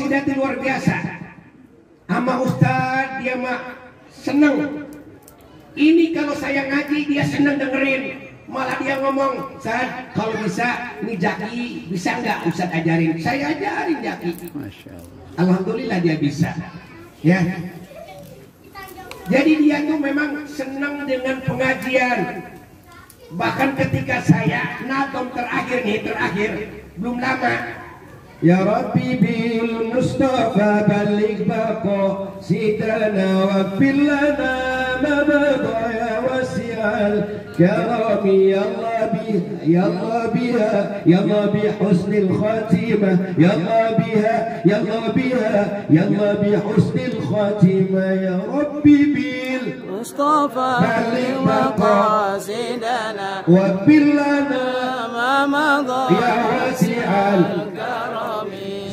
Qasidati luar biasa. Ama Ustadz dia mah seneng. Ini kalau saya ngaji dia seneng dengerin. Malah dia ngomong, Ustadz kalau bisa nih Jaki bisa nggak Ustadz ajarin? Saya ajarin Jaki. Masya Allah. Alhamdulillah dia bisa. Ya. Jadi dia tuh memang senang dengan pengajian. Bahkan ketika saya nadom terakhir belum lama. Ya Rabbi bil Mustafa baligh baqa sidana wa fil lana ma bada ya wasi'al karami ya Allah biha ya Allah bi husnil khatimah ya Allah bi husnil khatimah ya Rabbi bil Mustafa baligh baqa sidana wa fil lana ma bada ya wasi'al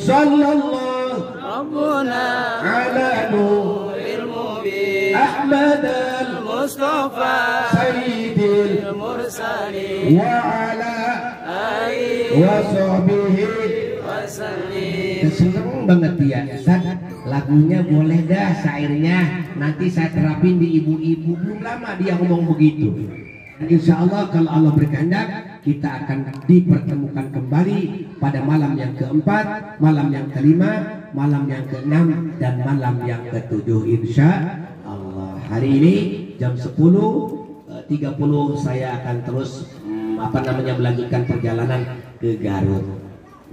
sallallahu rabbuna ala nuril mubin Ahmad al-Mustafa sayyidil mursalin wa ala alihi wa sahbihi wasallim. Seneng banget dia. Ustaz, lagunya boleh dah syairnya nanti saya terapin di ibu-ibu. Belum lama dia ngomong begitu. Insya Allah kalau Allah berkehendak kita akan dipertemukan kembali pada malam yang keempat, malam yang kelima, malam yang keenam, dan malam yang ketujuh insya Allah. Hari ini jam 10.30 saya akan terus melanjutkan perjalanan ke Garut.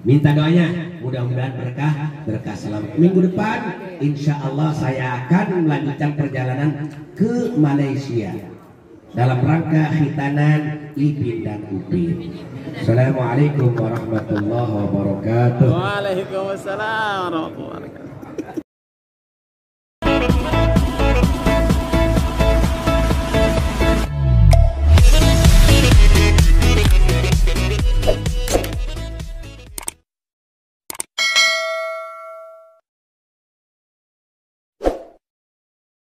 Minta doanya, mudah-mudahan berkah selamat. Minggu depan insya Allah saya akan melanjutkan perjalanan ke Malaysia dalam rangka khitanan Ipin dan Upin. Assalamualaikum warahmatullahi wabarakatuh. Waalaikumsalam warahmatullahi wabarakatuh.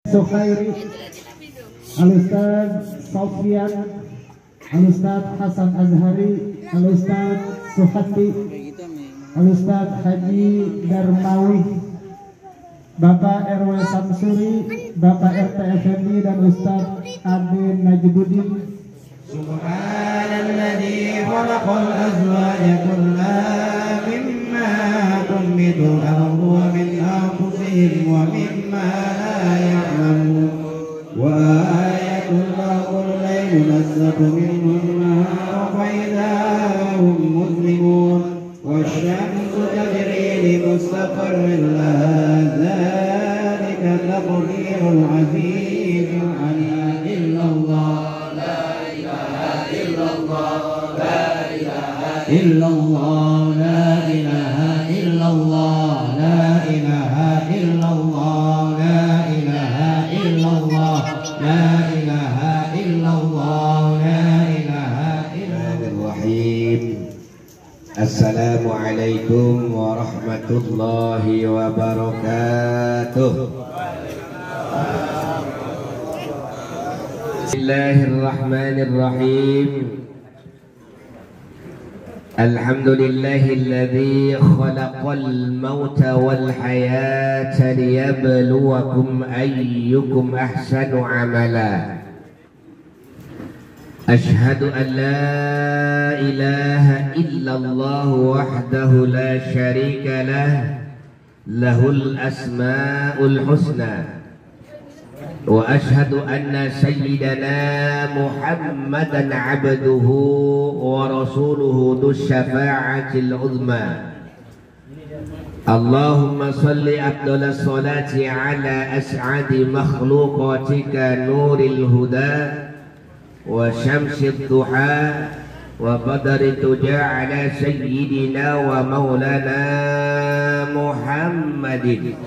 Sukhairi, Al-Ustaz Sofyan, Al-Ustaz Hasan Azhari, Al-Ustaz Suhati, Al-Ustaz Haji Darmawi, Bapak RW Samsuri, Bapak RT Effendi, dan Ustaz Adin Najibuddin. Subhanalladzi khalaqal azwaja kullaha mimma tunbitul ardu wa min anfusihim wa mimma la ya'lamun. Wa ayatul lahul laylu nasatu minhu an-nahara fa idza hum muslimun wasyamsu tajri li mustaqarrin laha dzalika taqdirul azizul alim. Illallah illallah la ilaha illallah la ilaha illallah la ilaha illallah la ilaha illallah la ilaha illallah. Assalamualaikum warahmatullahi wabarakatuh. Bismillahirrahmanirrahim. Alhamdulillahilladzi khalaqal mauta wal hayata liyabluwakum ayyukum ahsanu amala. Ashhadu an la ilaha illallah wahdahu la syarika lah, lahul asmaul husna. Wa ashhadu anna sayyidana Muhammadan abduhu wa rasuluhu dus syafa'atil uzma. Allahumma salli afdalas salati ala as'adi makhluqatika nuril huda wa syamsid duha wa badri tuja ala sayyidina wa maulana Muhammadin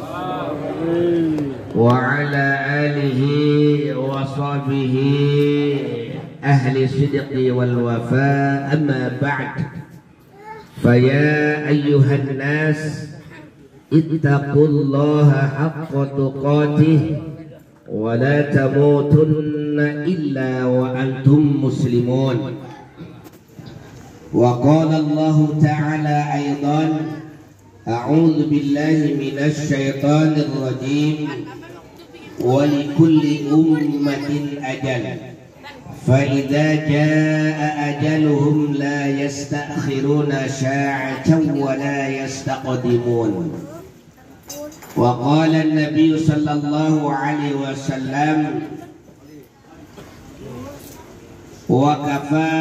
wa ala alihi wa sahbihi ahli sidqi wal wafa. Amma ba'd, faya ayyuhan nas ittaqullaha haqqa tuqatih wa la tamutunna illa wa antum muslimun. Wa qala Allah ta'ala aidan A'udzu billahi minasy syaithanir rajim. Wa likulli ummatin ajal. فإذا جاء أجلهم لا يستأخرون ساعة ولا يستقدمون. وقال النبي صلى الله عليه وسلم وكفى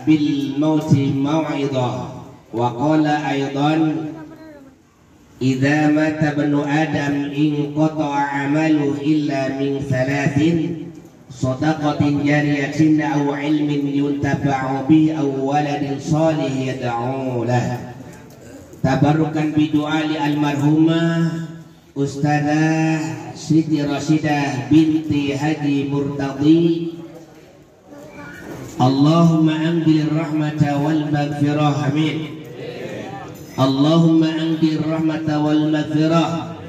بالموت موعظة. وقال أيضا إذا مات ابن آدم انقطع عمله إلا من ثلاث صدقة جارية أو علم ينتفع به أو ولد صالح يدعو له. تبركا بدعاء المرحومة Ustazah Siti Rashidah binti Haji Murtadi. Allahumma anzil rahmata wal maghfirah. Amin. Allahumma anzil rahmata wal maghfirah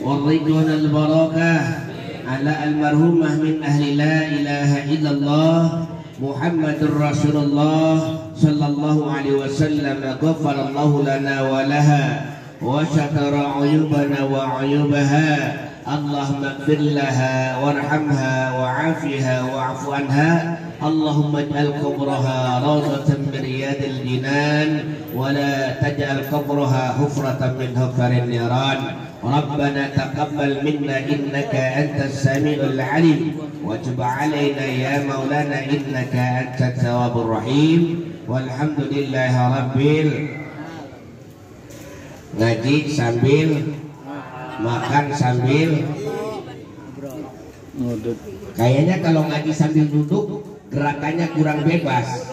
wal ridwan al barakah ala almarhumah min ahli la ilaha illallah Muhammadur Rasulullah sallallahu alaihi wasallam. Ghafarallahu lana wa laha wa syatara uyubana wa uyubaha. Allahumma ighfir laha warhamha wa'afiha wa'fu anha. Allahumma ij'al qabraha rawdatan min riyadil jinan wa la taj'al qabraha hufratan min hufarin niran. ربنا تقبل منا إنك أنت السميع العليم وتب علينا يا مولانا إنك أنت التواب الرحيم والحمد لله رب. Ngaji sambil makan sambil kayaknya kalau ngaji sambil duduk gerakannya kurang bebas,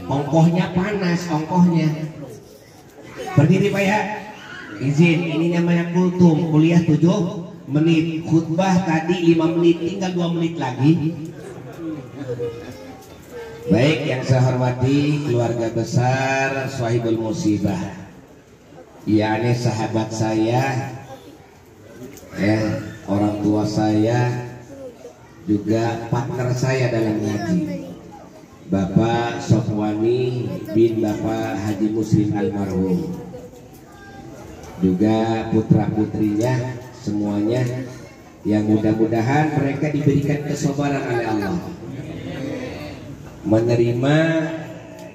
ongkohnya panas, ongkohnya berdiri Pak ya. Izin, ini namanya kultum, kuliah 7 menit, khutbah tadi 5 menit, tinggal 2 menit lagi. Baik, yang saya hormati keluarga besar Swahibul Musibah, yakni sahabat saya, orang tua saya, juga partner saya dalam ngaji, Bapak Sofwani bin Bapak Haji Muslim almarhum, juga putra-putrinya semuanya, yang mudah-mudahan mereka diberikan kesabaran oleh Allah, menerima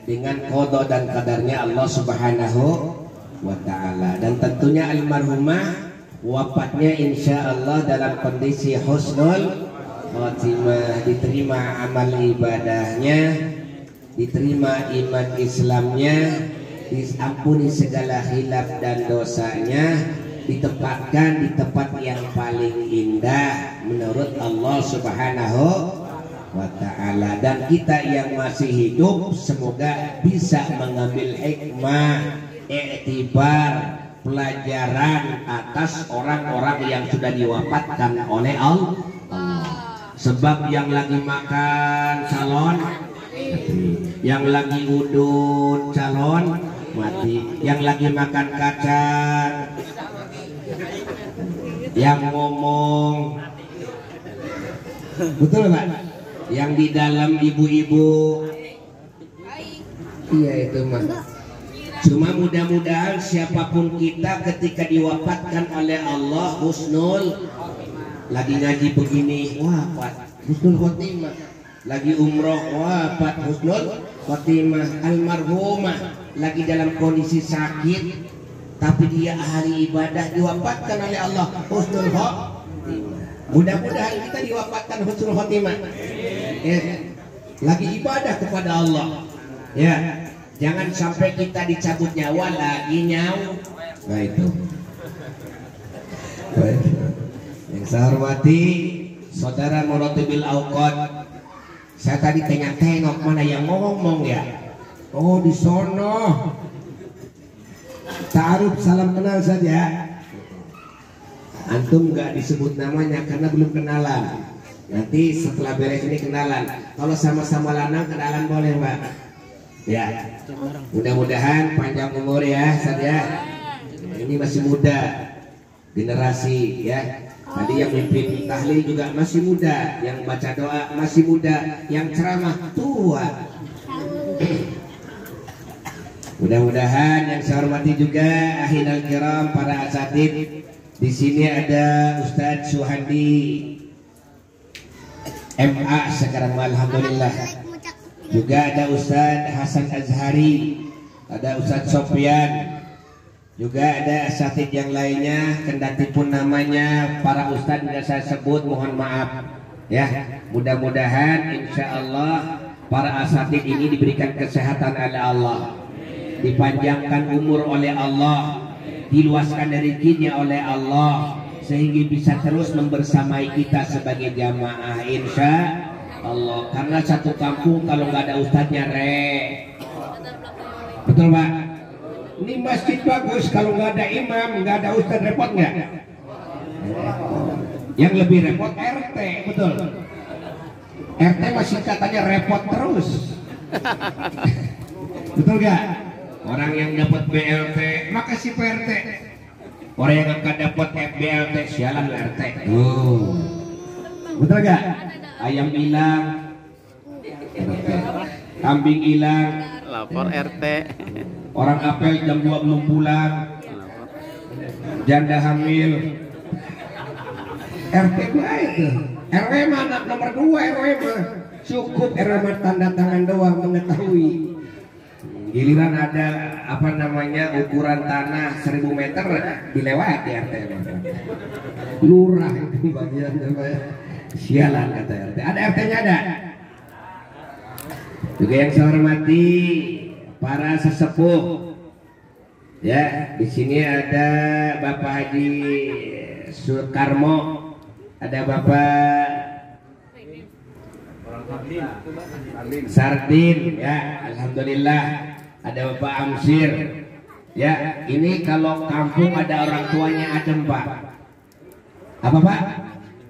dengan qada dan qadarnya Allah Subhanahu wa ta'ala. Dan tentunya almarhumah wafatnya insya Allah dalam kondisi husnul khotimah, diterima amal ibadahnya, diterima iman Islamnya, diampuni segala khilaf dan dosanya, ditempatkan di tempat yang paling indah menurut Allah Subhanahu wa ta'ala. Dan kita yang masih hidup semoga bisa mengambil hikmah, iktibar, pelajaran atas orang-orang yang sudah diwafatkan oleh Allah. Sebab yang lagi makan calon mati, yang lagi udut calon mati, yang lagi makan kacang, yang ngomong, betul Pak? Yang di dalam ibu-ibu, iya itu mah. Cuma mudah-mudahan siapapun kita ketika diwafatkan oleh Allah husnul, lagi ngaji begini wafat husnul khotimah, lagi umroh wafat husnul khotimah, almarhumah lagi dalam kondisi sakit tapi dia ahli ibadah diwafatkan oleh Allah husnul khotimah. Mudah-mudahan kita diwafatkan husnul khotimah, ya, lagi ibadah kepada Allah, ya. Jangan sampai kita dicabut nyawa lagi nyawa. Nah itu. Yang saya hormati saudara Muratibil Auqad, saya tadi tengok mana yang ngomong ya. Oh di sono. Ta'aruf salam kenal saja. Antum nggak disebut namanya karena belum kenalan. Nanti setelah beres ini kenalan. Kalau sama-sama lanang kenalan boleh Pak. Ya, mudah-mudahan panjang umur ya, saja. Ini masih muda generasi ya. Tadi yang mimpin tahlil juga masih muda, yang baca doa masih muda, yang ceramah tua. Mudah-mudahan yang saya hormati juga ahilal kiram para asatid. Di sini ada Ustadz Suhandi MA sekarang, alhamdulillah. Juga ada Ustadz Hasan Azhari, ada Ustadz Sofyan, juga ada asatid yang lainnya. Kendati pun namanya para ustadz tidak saya sebut, mohon maaf ya. Mudah-mudahan insya Allah para asatid ini diberikan kesehatan oleh Allah, dipanjangkan umur oleh Allah, diluaskan rezekinya oleh Allah, sehingga bisa terus membersamai kita sebagai jamaah insya Allah. Karena satu kampung kalau nggak ada ustadznya betul Pak? Ini masjid bagus, kalau nggak ada imam, nggak ada ustadz, repot nggak? Yang lebih repot RT, betul? RT masih katanya repot terus. Betul nggak? Orang yang dapat BLT, makasih Pak RT. Orang yang nggak dapat BLT, sialan RT. Betul nggak? Ayam hilang, kambing hilang, lapor RT. Orang apel jam 2 belum pulang, janda hamil, RT baik tuh. RW mah anak nomor 2, RW mah cukup, RW mah tanda tangan doang mengetahui. Giliran ada apa namanya ukuran tanah 1000 meter dilewati RT. Lurah itu bagian apa ya? Sialan kata RT. Ada RT-nya ada. Juga yang saya hormati para sesepuh. Ya, di sini ada Bapak Haji Sukarmo, ada Bapak Sardin, ya, alhamdulillah. Ada Bapak Amsir. Ya, ini kalau kampung ada orang tuanya adem, Pak. Apa, Pak?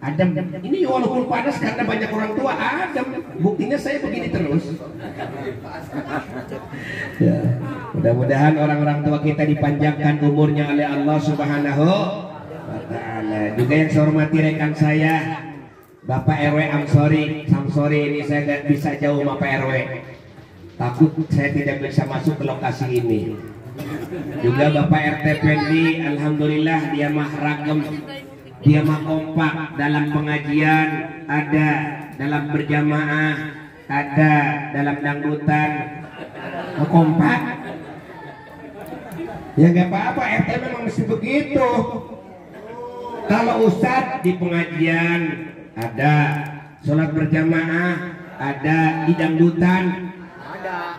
Adem. Ini walaupun panas karena banyak orang tua adem. Buktinya saya begini terus. Ya, mudah-mudahan orang-orang tua kita dipanjangkan umurnya oleh Allah Subhanahu wa Ta'ala. Juga yang saya hormati rekan saya Bapak RW Samsori, ini saya nggak bisa jauh sama Pak RW. Takut saya tidak bisa masuk ke lokasi ini. Juga Bapak RT Pendi, alhamdulillah dia mah ragam, dia mah kompak dalam pengajian, ada dalam berjamaah, ada dalam dangdutan, kompak. Ya nggak apa-apa, RT memang mesti begitu. Kalau ustadz di pengajian ada, sholat berjamaah ada, di dangdutan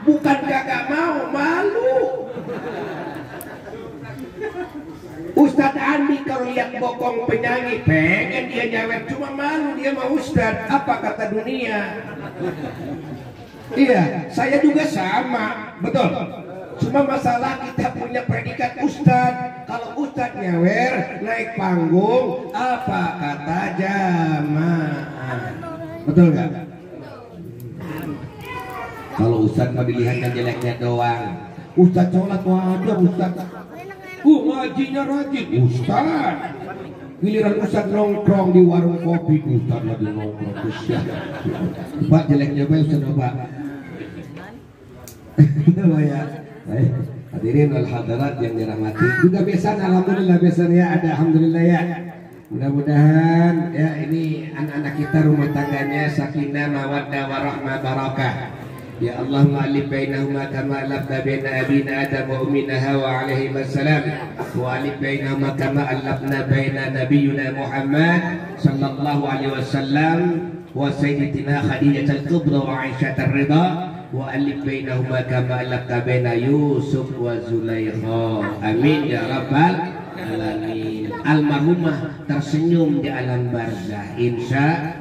bukan kagak mau, malu. Ustadz Andi kalau lihat bokong penyanyi pengen dia nyawet, cuma malu dia mau ustadz, apa kata dunia. Iya, saya juga sama, betul. Cuma masalah kita punya predikat ustadz. Kalau ustadz nyawer naik panggung, apa kata jamaah, betul nggak? Kalau ustadz mau dilihatnya jeleknya doang. Ustadz sholat wajar, ustadz ngajinya rajin, ustadz. Giliran ustadz nongkrong di warung kopi, ustadz lagi nongkrong. Pak jeleknya apa ustadz Pak? Itu ya. Hadirin wal hadirat yang dirahmati. Juga besan, alhamdulillah besan ya, ada alhamdulillah ya. Mudah-mudahan ya ini anak-anak kita rumah tangganya sakinah mawaddah warahmah barakah. Ya Allah ma'alif bainahuma kama alafna baina abina Adam wa ummina Hawa alaihi wassalam, wa alif bainahuma kama alafna baina nabiyyina Muhammad sallallahu alaihi wasallam wa sayyidatina Khadijah al-Kubra wa Aisyah ar-Ridha, wa alif bainahuma kama alafna baina Yusuf wa Zulaikha. Amin ya rabbal alamin. Almarhumah tersenyum di alam barzah, insya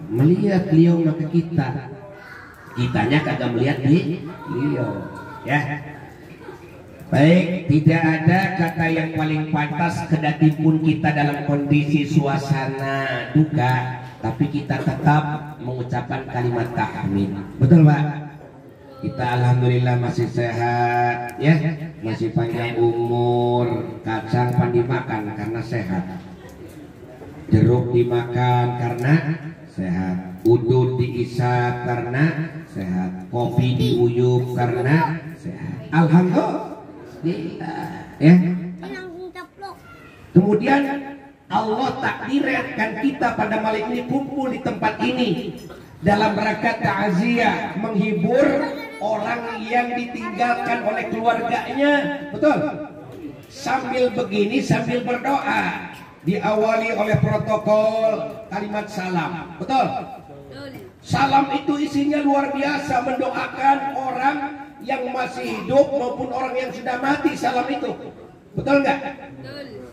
melihat beliau maka kitanya kagak melihat beliau ya. Baik, tidak ada kata yang paling pantas kedati pun kita dalam kondisi suasana duka, tapi kita tetap mengucapkan kalimat tahmid, betul Pak? Kita alhamdulillah masih sehat ya, masih panjang umur. Kacang pan dimakan karena sehat, jeruk dimakan karena sehat, udud diisap karena sehat, kopi diuyup karena sehat. Alhamdulillah. Ya. Kemudian Allah takdirkan kita pada malam ini kumpul di tempat ini dalam rangka ta'ziyah, menghibur orang yang ditinggalkan oleh keluarganya. Betul? Sambil begini, sambil berdoa, diawali oleh protokol kalimat salam. Betul? Salam itu isinya luar biasa, mendoakan orang yang masih hidup maupun orang yang sudah mati. Salam itu, betul nggak?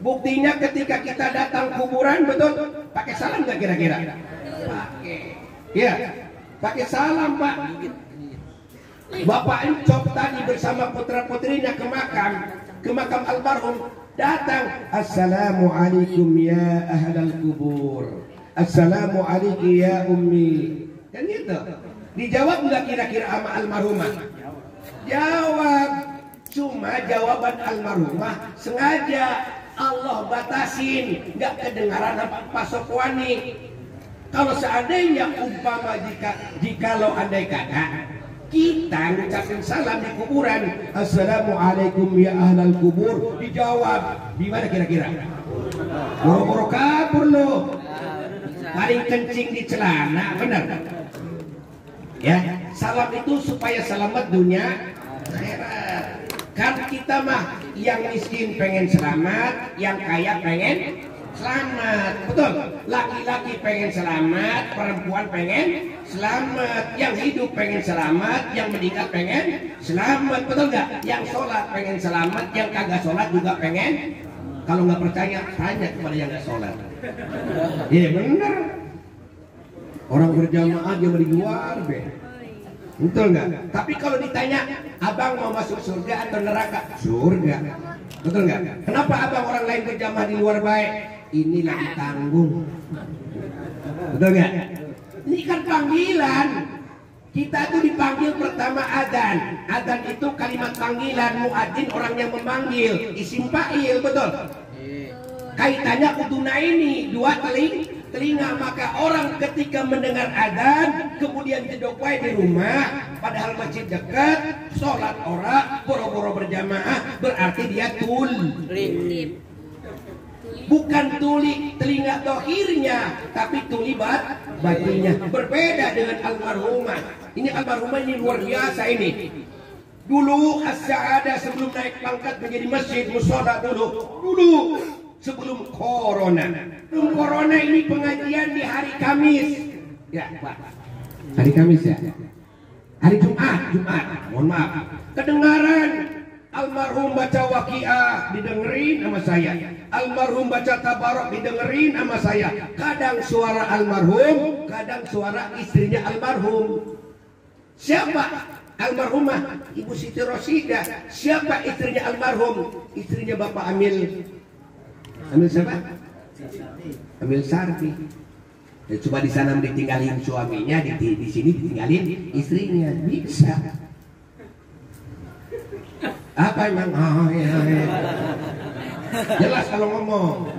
Buktinya ketika kita datang kuburan, betul? Pakai salam nggak kira-kira? Pakai. Ya, pakai salam, Pak. Bapak Encok tadi bersama putra-putrinya ke makam almarhum, datang, assalamualaikum ya ahlal kubur, assalamualaikum ya ummi. Kan gitu. Dijawab nggak kira-kira sama almarhumah? Jawab. Cuma jawaban almarhumah sengaja Allah batasin, nggak kedengaran Pak Sokwani. Kalau seandainya umpama jikalau andai kata kita ngucapin salam di kuburan, assalamualaikum ya ahlal kubur, dijawab gimana kira-kira? Boro-boro kabur lo, paling kencing di celana, benar? Ya, salam itu supaya selamat dunia akhirat. Kan kita mah yang miskin pengen selamat, yang kaya pengen selamat, betul? Laki-laki pengen selamat, perempuan pengen selamat, yang hidup pengen selamat, yang meninggal pengen selamat, betul nggak? Yang sholat pengen selamat, yang kagak sholat juga pengen. Kalau nggak percaya, tanya kepada yang nggak sholat. Iya bener. Orang berjamaah dia di luar, betul nggak? Tapi kalau ditanya, abang mau masuk surga atau neraka? Surga, betul nggak? Kenapa abang orang lain berjamaah di luar baik? Ini lagi tanggung, betul nggak? Ini kan panggilan. Kita tuh dipanggil pertama adzan. Adzan itu kalimat panggilan, muadzin orang yang memanggil, isim fa'il, betul? Kaitannya kuduna ini dua telinga, maka orang ketika mendengar adzan kemudian jedok wae di rumah, padahal masjid dekat, sholat ora, boro-boro berjamaah, berarti dia bukan tuli telinga dohirnya, tapi tuli batinnya. Berbeda dengan almarhumah. Ini almarhumah ini luar biasa ini. Dulu as-sa'adah sebelum naik pangkat menjadi masjid mushola dulu sebelum corona. Sebelum corona ini pengajian di hari Kamis. Ya, Pak. Hari Kamis ya. Hari Jumat. Mohon maaf. Kedengaran almarhum baca waqiah didengerin sama saya. Almarhum baca tabarok didengerin sama saya. Kadang suara almarhum, kadang suara istrinya almarhum. Siapa almarhumah? Ibu Siti Rosidah. Siapa istrinya almarhum? Istrinya Bapak Amil siapa? Amil Sarti. Ya, coba di sana ditinggalin suaminya, di sini ditinggalin istrinya. Bisa. Apa emang? Jelas kalau ngomong.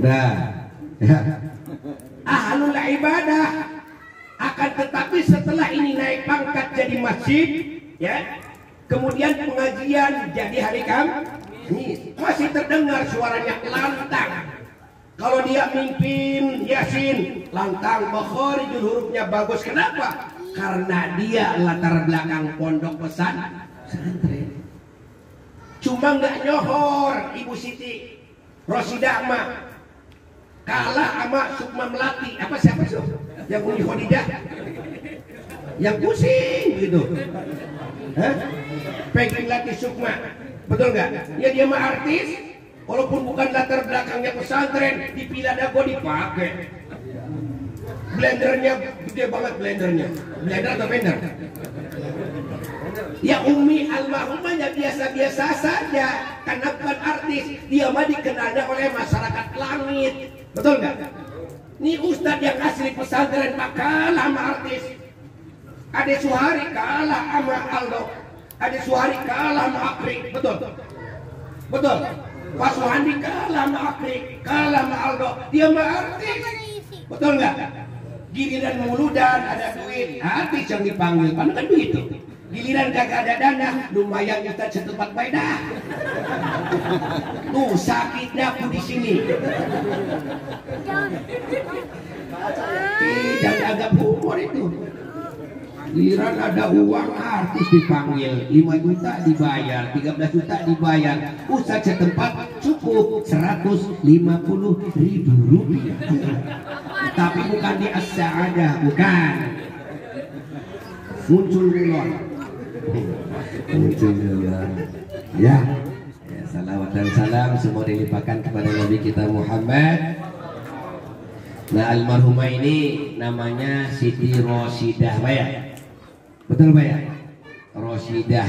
Nah, ya. Ahlul ibadah. Akan tetapi setelah ini naik pangkat jadi masjid, ya. Kemudian pengajian jadi hari Kamis, masih terdengar suaranya lantang. Kalau dia mimpin Yasin, lantang, makharijul hurufnya bagus. Kenapa? Karena dia latar belakang pondok pesantren. Cuma nggak nyohor Ibu Siti Rosidah mah kalah sama Sukma Melati. Apa siapa sih? Yang Umi Khadijah, yang pusing gitu. Peggy Melati Sukma, betul nggak? Ya dia mah artis, walaupun bukan latar belakangnya pesantren, di Piladago dipakai. Blendernya gede banget, blender atau blender? Ya Umi almarhumahnya biasa-biasa saja, karena bukan artis, dia mah dikenalnya oleh masyarakat langit, betul nggak? Ini ustadz yang asli pesantren mah kalah sama artis. Ade Suhari kalah sama Aldo, Ade Suhari kalah sama Akri, betul? Pak Suhandi kalah sama Akri, kalah sama Aldo, dia mah artis, betul nggak? Giliran muludan ada duit, habis yang dipanggil, kan duit itu. Giliran kagak ada dana, lumayan kita setempat beda. Tuh sakitnya aku di sini. Jangan agak humor itu. Giliran ada uang artis dipanggil, 5 juta dibayar, 13 juta dibayar, usaha setempat cukup 150.000 rupiah. Tapi bukan di as-sa'adah, bukan. Muncul ulon. Muncul ulon. Ya, salawat dan salam semua dilimpahkan kepada Nabi kita Muhammad. Nah, almarhumah ini namanya Siti Rosidah, Pak ya? Betul Pak ya? Rosidah,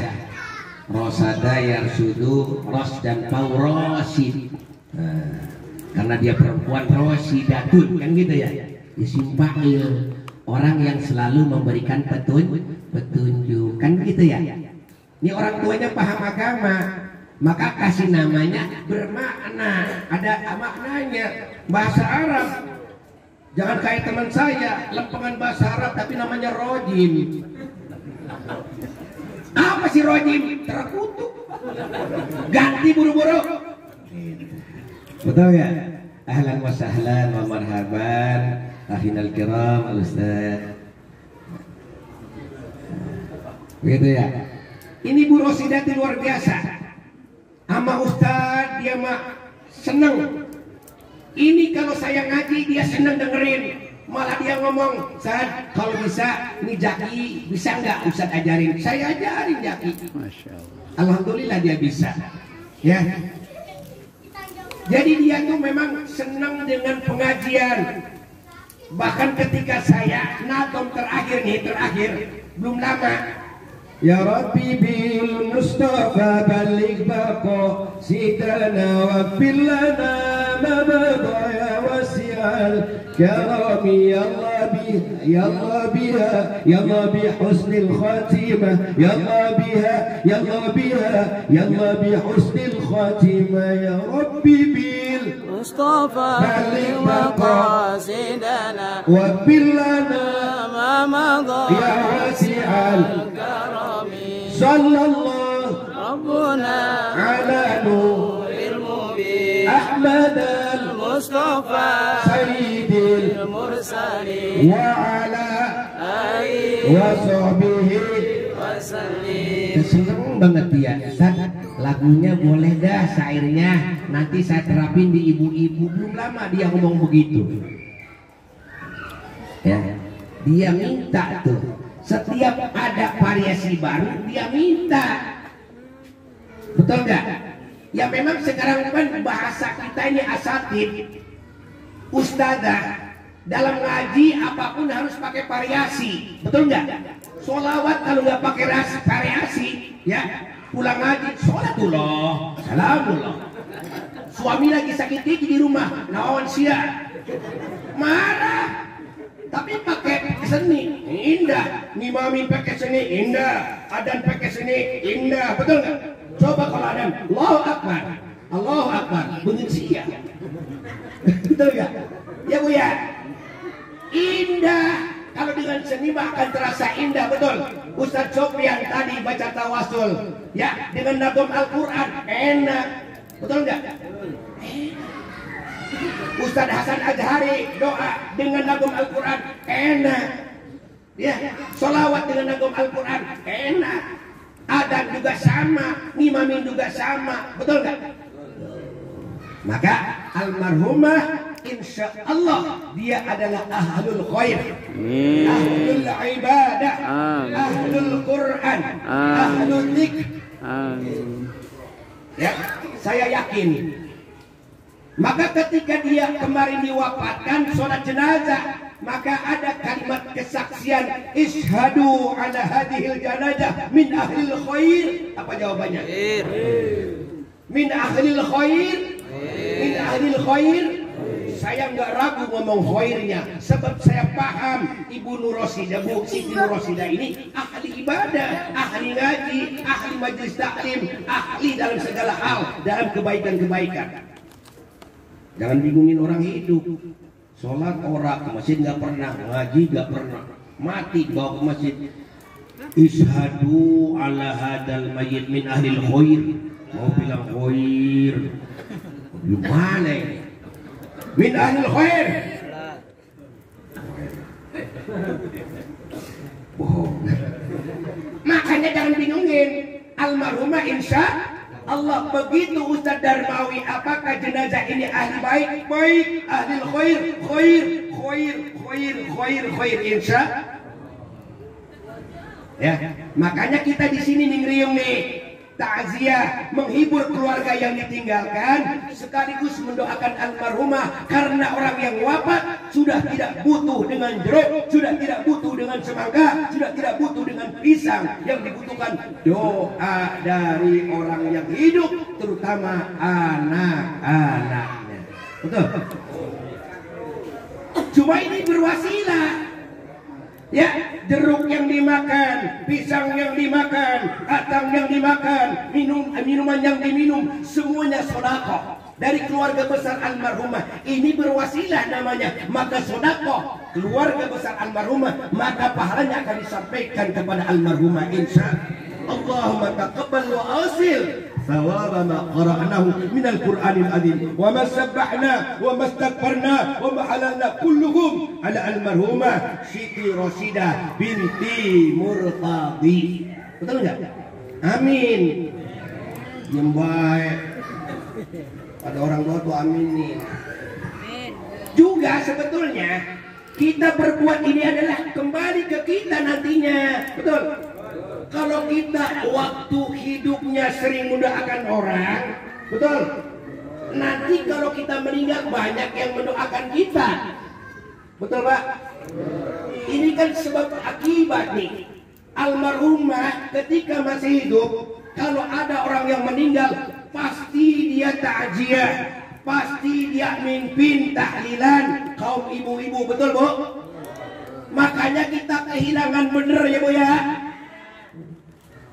Rosada Yarsudu, Ros dan Pau Rosid. Nah, karena dia perempuan Rosidatun, kan gitu ya? Disimpahil orang yang selalu memberikan petunjuk, kan gitu ya? Ini orang tuanya paham agama, maka kasih namanya bermakna, ada maknanya, bahasa Arab. Jangan kayak teman saya, lempengan bahasa Arab tapi namanya rojim. Apa sih rojim? Terkutuk. Ganti buru-buru. Betul ya? Ahlan wa sahlan wa marhaban ahinal kiram al-ustaz. Begitu ya? Ini Bu Rosidah itu luar biasa. Sama Ustaz dia mah seneng. Ini kalau saya ngaji dia seneng dengerin. Malah dia ngomong, Ustaz kalau bisa ini Jaki bisa nggak Ustaz ajarin? Saya ajarin Jaki. Masya Allah. Alhamdulillah dia bisa. Ya. Jadi dia tuh memang senang dengan pengajian. Bahkan ketika saya nadom terakhir belum lama. Ya Rabbi bil Mustafa balik bako sidana wa billana ma bada ya wasi'al karami ya Allah bi husnil khatimah ya Allah bi husnil khatimah ya Rabbi bil Mustafa balik bako sidana wa billana ma mada ya wasi'al sallallahu Rabbuna ala nuril mubin Ahmad al-Mustafa Sayyidil mursalin wa ala alihi wa sahbihi wasallim. Seneng banget dia. Ustaz, lagunya boleh dah syairnya nanti saya terapin di ibu-ibu. Belum lama dia ngomong begitu. Ya, dia minta tuh. Setiap ada variasi baru dia minta. Betul nggak? Ya memang sekarang kan bahasa kita ini asatid, ustadzah. Dalam ngaji apapun harus pakai variasi. Betul nggak? Sholawat kalau nggak pakai variasi, ya pulang ngaji sholatullah, salamullah. Suami lagi sakit gigi di rumah, naon sia, marah. Tapi pakai seni indah, ngimamin pakai seni indah, adan pakai seni indah, betul nggak? Coba kalau adan, Allahu Akbar, bunyi sia, betul nggak? Ya Bu ya, indah. Kalau dengan seni akan terasa indah, betul. Ustadz Sofyan tadi baca tawasul, ya dengan nagom Al-Quran enak, betul nggak? Ustadz Hasan Azhari doa dengan nagom Al-Quran enak, ya. Sholawat dengan nagom Al-Quran enak. Adan juga sama, ngimamin juga sama, betul nggak? Maka almarhumah insya Allah dia adalah ahlul khair, ahlul ibadah, ahlul Quran, ahlul dzikr. Ya, saya yakin. Maka ketika dia kemarin diwafatkan sholat jenazah, maka ada kalimat kesaksian ishadu ala hadhil janazah min ahlil khair. Apa jawabannya? Min ahlil khair, min ahlil khair. Saya nggak ragu ngomong khairnya, sebab saya paham Ibu Nur Rosidah, Bu Siti Nur Rosidah ini ahli ibadah, ahli ngaji, ahli majelis taklim, ahli dalam segala hal, dalam kebaikan-kebaikan. Jangan bingungin orang hidup. sholat orang ke masjid nggak pernah, ngaji nggak pernah, mati bawa ke masjid. Ishadu ala hadal mayyit min ahlil khair. Mau bilang khair gimana ini? Min ahlil khair. Oh. Makanya jangan bingungin. Almarhumah insya Allah. Begitu Ustaz Darmawi, apakah jenazah ini ahli baik? Baik, ahli khair, khair, khair, khair, khair, khair insya. Ya, makanya kita di sini ngriung nih, takziah, menghibur keluarga yang ditinggalkan, sekaligus mendoakan almarhumah karena orang yang wafat sudah tidak butuh dengan jeruk, sudah tidak butuh dengan semangka, sudah tidak butuh dengan pisang. Yang dibutuhkan doa dari orang yang hidup, terutama anak-anaknya. Betul? Cuma ini berwasilah. Ya, jeruk yang dimakan, pisang yang dimakan, atang yang dimakan, minuman yang diminum, semuanya sedekah dari keluarga besar almarhumah. Ini berwasilah namanya. Maka sedekah keluarga besar almarhumah, maka pahalanya akan disampaikan kepada almarhumah insya Allahumma taqabbal wa asil ثواب ما قرأناه من القرآن العظيم وما سبحنا وما استغفرنا وما حللنا كلهم على المرحومة Siti Rosidah binti Murtadi. Betul nggak? Amin. Yang baik. Ada orang tua tuh aminin. Juga sebetulnya kita berbuat ini adalah kembali ke kita nantinya. Betul. Kalau kita waktu hidupnya sering mendoakan orang, betul. Nanti kalau kita meninggal banyak yang mendoakan kita, betul Pak? Ini kan sebab akibat nih. Almarhumah ketika masih hidup, kalau ada orang yang meninggal, pasti dia takziah, pasti dia mimpin tahlilan kaum ibu-ibu, betul Bu? Makanya kita kehilangan bener ya Bu ya.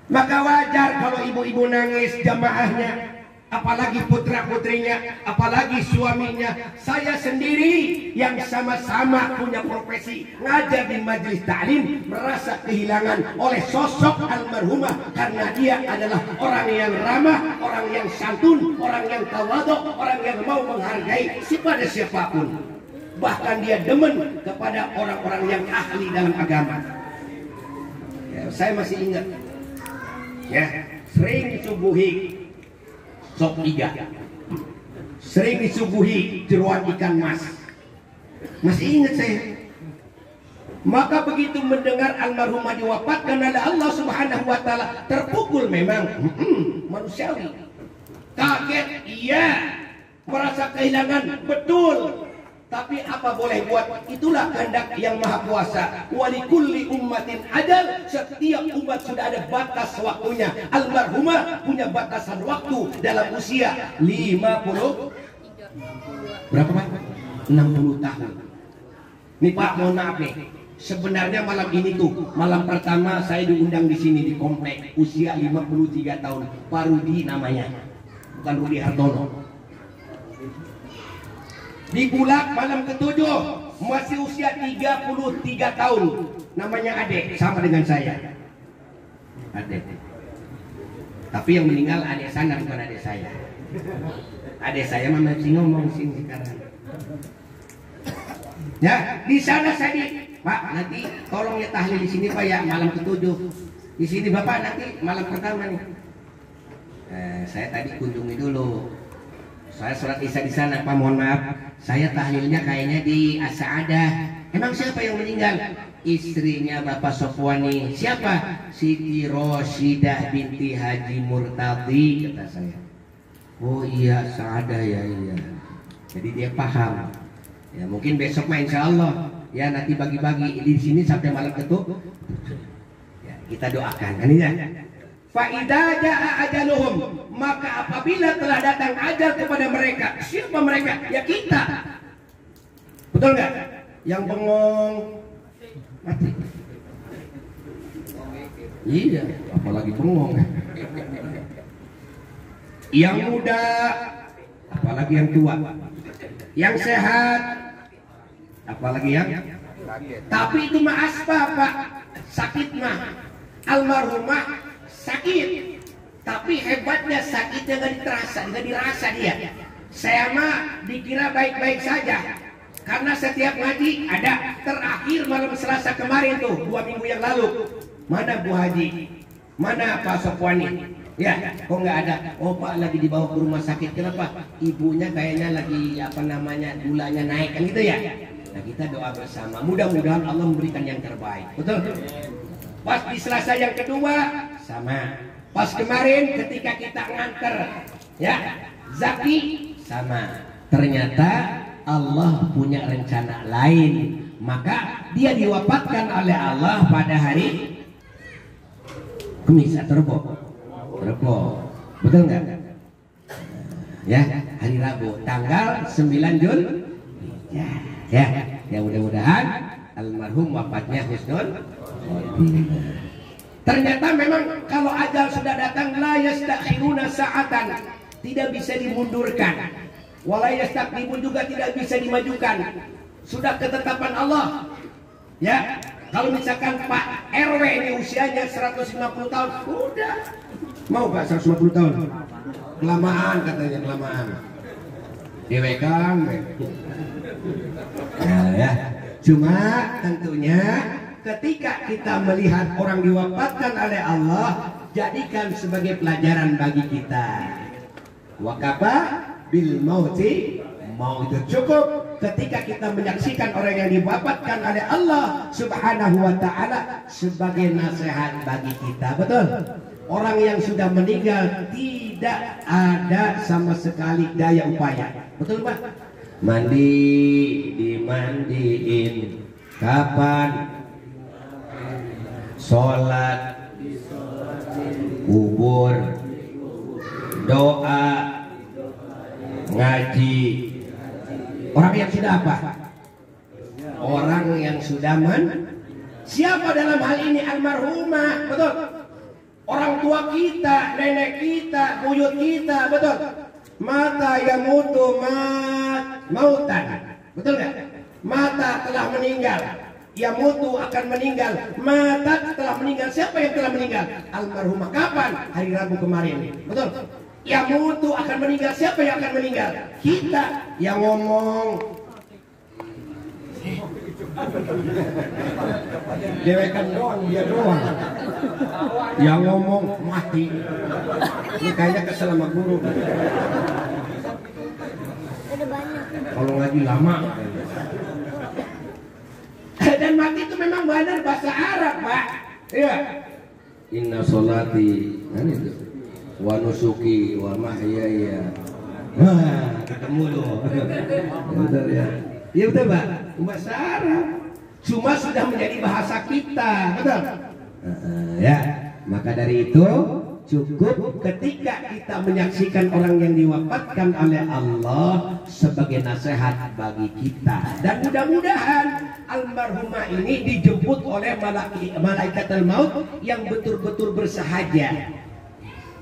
Maka wajar kalau ibu-ibu nangis jamaahnya, apalagi putra-putrinya, apalagi suaminya. Saya sendiri yang sama-sama punya profesi ngajar di majelis ta'lim merasa kehilangan oleh sosok almarhumah karena dia adalah orang yang ramah, orang yang santun, orang yang tawadhu, orang yang mau menghargai kepada siapapun. Bahkan dia demen kepada orang-orang yang ahli dalam agama. Ya, saya masih ingat. Ya, sering disuguhi sop iga, sering disuguhi jeroan ikan mas. Masih ingat saya. Maka begitu mendengar almarhumah diwafatkan oleh Allah Subhanahu wa taala, terpukul memang, manusiawi. Kaget, iya. Merasa kehilangan, betul. Tapi apa boleh buat, itulah kehendak yang maha kuasa. Walikulli ummatin ajal, setiap umat sudah ada batas waktunya. Almarhumah punya batasan waktu dalam usia 50 berapa Pak? 60 tahun. Nih Pak, mohon maaf nih. Sebenarnya malam ini tuh malam pertama saya diundang di sini di komplek, usia 53 tahun. Pak Rudi namanya, bukan Rudi Hartono. Di Bulak malam ke-7 masih usia 33 tahun, namanya Ade, sama dengan saya. Ade. Tapi yang meninggal adik sana, bukan adik saya. Adik saya mah masih ngomong sini sekarang. Ya, di sana saya Pak, nanti tolong ya tahlil di sini Pak ya, malam ke-7. Di sini Bapak nanti malam pertama nih. Saya tadi kunjungi dulu. Saya sholat isya di sana, Pak, mohon maaf. Saya tahlilnya kayaknya di As-Sa'adah. Emang siapa yang meninggal? Istrinya Bapak Sofwani. Siapa? Siti Rosidah binti Haji Murtadi, kata saya. Oh iya, Sa'adah ya, iya. Jadi dia paham. Ya mungkin besok mah insya Allah. Ya nanti bagi-bagi di sini sampai malam itu. Ya, kita doakan kan ya. Fa'idha ja'a ajaluhum, maka apabila telah datang ajal kepada mereka, siapa mereka? Ya kita. Betul nggak? Yang bengong mati. Iya, apalagi bengong. Yang muda, apalagi yang tua. Yang sehat, Apalagi yang tapi itu mah asbab Pak, sakit mah almarhumah sakit, tapi hebatnya sakitnya nggak dirasa dia. Saya mah dikira baik-baik saja karena setiap ngaji ada. Terakhir malam Selasa kemarin tuh 2 minggu yang lalu, mana Bu Haji, mana Pak Sopwani, ya kok nggak ada. Oh Pak lagi dibawa ke rumah sakit. Kenapa? Ibunya kayaknya lagi apa namanya gulanya naik kan gitu ya. Nah kita doa bersama, mudah-mudahan Allah memberikan yang terbaik. Betul? Pas di Selasa yang kedua sama. Pas kemarin ketika kita nganter ya Zaki sama. Ternyata Allah punya rencana lain, maka dia diwafatkan oleh Allah pada hari Kamis atau Rebo. Betul nggak? Ya, hari Rabu tanggal 9 Jun. Ya mudah-mudahan almarhum wafatnya husnul khotimah. Ternyata memang kalau ajal sudah datang la yastakhiruna sa'atan, tidak bisa dimundurkan. Wala yastaqdimun juga tidak bisa dimajukan. Sudah ketetapan Allah. Ya, kalau misalkan Pak RW ini usianya 150 tahun, udah. Mau Pak 150 tahun? Kelamaan katanya, kelamaan. Dewekan. Nah, ya. Cuma tentunya ketika kita melihat orang diwafatkan oleh Allah, jadikan sebagai pelajaran bagi kita. Wakafa bil mauti mau itu cukup ketika kita menyaksikan orang yang diwafatkan oleh Allah Subhanahu wa taala sebagai nasihat bagi kita. Betul? Orang yang sudah meninggal tidak ada sama sekali daya upaya. Betul Pak? Mandi dimandiin kapan, sholat kubur, doa, ngaji. Orang yang sudah apa? Orang yang sudah siapa dalam hal ini? Almarhumah. Betul? Orang tua kita, nenek kita, buyut kita. Betul? Mata yang mutu mautan. Betul nggak? Mata telah meninggal, yang mutu akan meninggal. Mata telah meninggal. Siapa yang telah meninggal? Almarhumah. Kapan? Hari Rabu kemarin. Betul? Yang mutu akan meninggal. Siapa yang akan meninggal? Kita. Yang ngomong dewekan doang, dia doang. Yang ngomong mati. Ini kayaknya kesel sama guru. Kalau ngaji lama. Dan mati itu memang benar bahasa Arab Pak. Iya. Inna sholati, kan itu. Wa nusuki wa mahyaya. Wah, ketemu loh. Betul ya. Iya betul Pak. Bahasa Arab. Cuma sudah menjadi bahasa kita. Betul. Ya. Maka dari itu cukup ketika kita menyaksikan orang yang diwafatkan oleh Allah sebagai nasihat bagi kita. Dan mudah-mudahan almarhumah ini dijemput oleh malaikatul maut yang betul-betul bersahaja.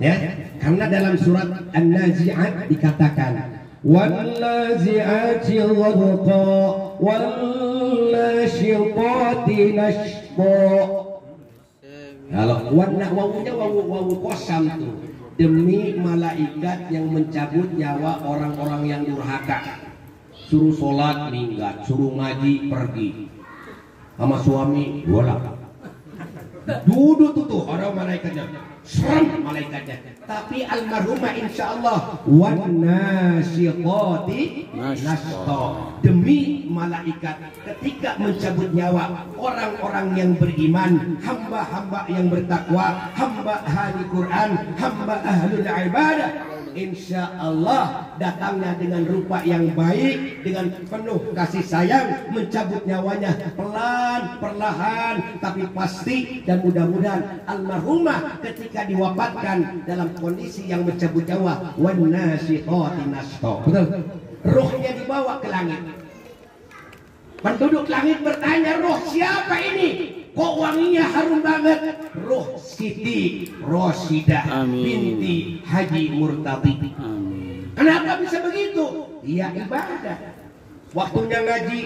Ya, karena dalam surat An-Nazi'at dikatakan wal-nazi'ati ghadqa wal-nashitati nashta. Kalau wawunya wawu kosam tuh, demi malaikat yang mencabut nyawa orang-orang yang durhaka. Suruh sholat minggat, suruh ngaji pergi, sama suami bolak. Duduk tuh orang malaikatnya, serem malaikatnya. Tapi almarhumah insya Allah wan nasyitati nashta, demi malaikat ketika mencabut nyawa orang-orang yang beriman, hamba-hamba yang bertakwa, hamba ahli Quran, hamba ahlul ibadah, insya Allah datangnya dengan rupa yang baik, dengan penuh kasih sayang, mencabut nyawanya pelan, perlahan, tapi pasti. Dan mudah-mudahan almarhumah ketika diwafatkan dalam kondisi yang mencabut nyawa wan nasyitati nashta. Betul? Ruhnya dibawa ke langit. Penduduk langit bertanya, roh siapa ini? Kok wanginya harum banget? Roh Siti Rosidah binti Haji Murtadi. Kenapa bisa begitu? Dia ibadah. Waktunya ngaji,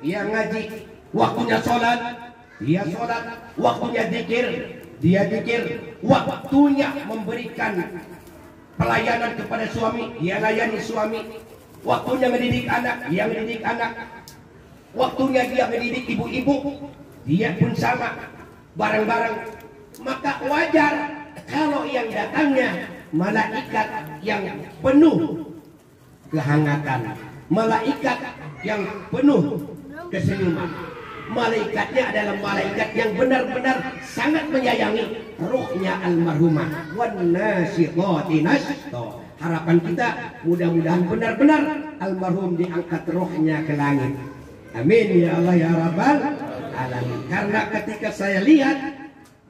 dia ngaji. Waktunya sholat, dia sholat. Waktunya zikir, dia zikir. Waktunya memberikan pelayanan kepada suami, dia layani suami. Waktunya mendidik anak, dia mendidik anak. Waktunya dia mendidik ibu-ibu, dia pun sama, bareng-bareng. Maka wajar kalau yang datangnya malaikat yang penuh kehangatan, malaikat yang penuh kesenyuman. Malaikatnya adalah malaikat yang benar-benar sangat menyayangi ruhnya almarhumah. Wan nasyitati nashta. Harapan kita mudah-mudahan benar-benar almarhum diangkat rohnya ke langit. Amin ya Allah ya Rabbal alamin. Karena ketika saya lihat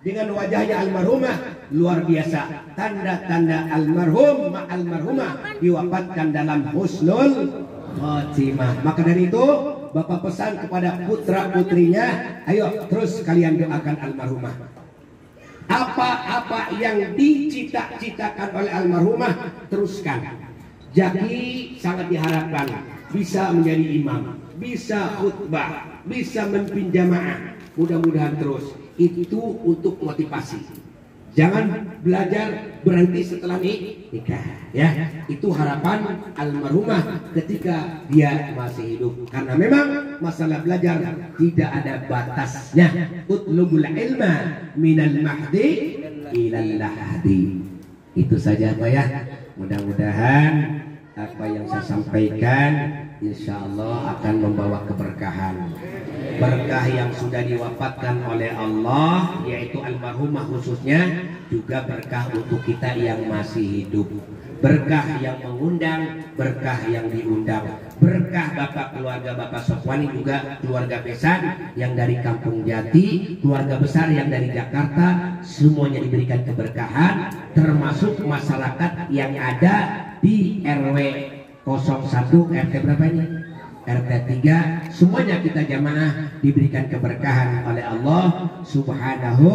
dengan wajahnya almarhumah luar biasa, tanda-tanda almarhum almarhumah diwafatkan dalam husnul khotimah. Maka dari itu Bapak pesan kepada putra-putrinya, ayo terus kalian doakan almarhumah. Apa-apa yang dicita-citakan oleh almarhumah teruskan. Jadi sangat diharapkan bisa menjadi imam, bisa khutbah, bisa memimpin jamaah. Mudah-mudahan terus. Itu untuk motivasi. Jangan belajar berhenti setelah nikah, ya. Itu harapan almarhumah ketika dia masih hidup. Karena memang masalah belajar tidak ada batasnya. Utlubul ilma minal mahdi ilal lahdi. Itu saja Pak ya. Mudah-mudahan apa yang saya sampaikan insya Allah akan membawa keberkahan. Berkah yang sudah diwafatkan oleh Allah, yaitu almarhumah khususnya, juga berkah untuk kita yang masih hidup. Berkah yang mengundang, berkah yang diundang. Berkah Bapak keluarga Bapak Sofwani, juga keluarga Besan yang dari Kampung Jati, keluarga besar yang dari Jakarta, semuanya diberikan keberkahan, termasuk masyarakat yang ada di RW 01, RT berapa ini? RT 3, semuanya kita jamaah diberikan keberkahan oleh Allah Subhanahu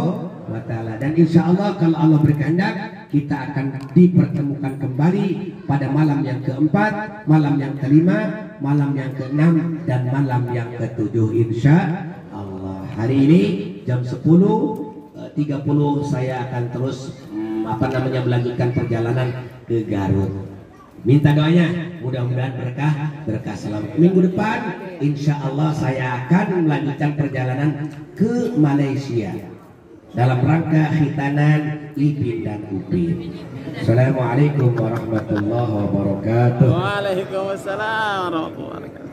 wa ta'ala. Dan insya Allah kalau Allah berkehendak kita akan dipertemukan kembali pada malam yang keempat, malam yang kelima, malam yang keenam, dan malam yang ketujuh insya Allah. Hari ini jam 10.30 saya akan terus melanjutkan perjalanan ke Garut. Minta doanya, mudah-mudahan berkah selamat. Minggu depan insya Allah saya akan melanjutkan perjalanan ke Malaysia dalam rangka khitanan Ipin dan Upin. Assalamualaikum warahmatullahi wabarakatuh. Waalaikumsalam warahmatullahi wabarakatuh.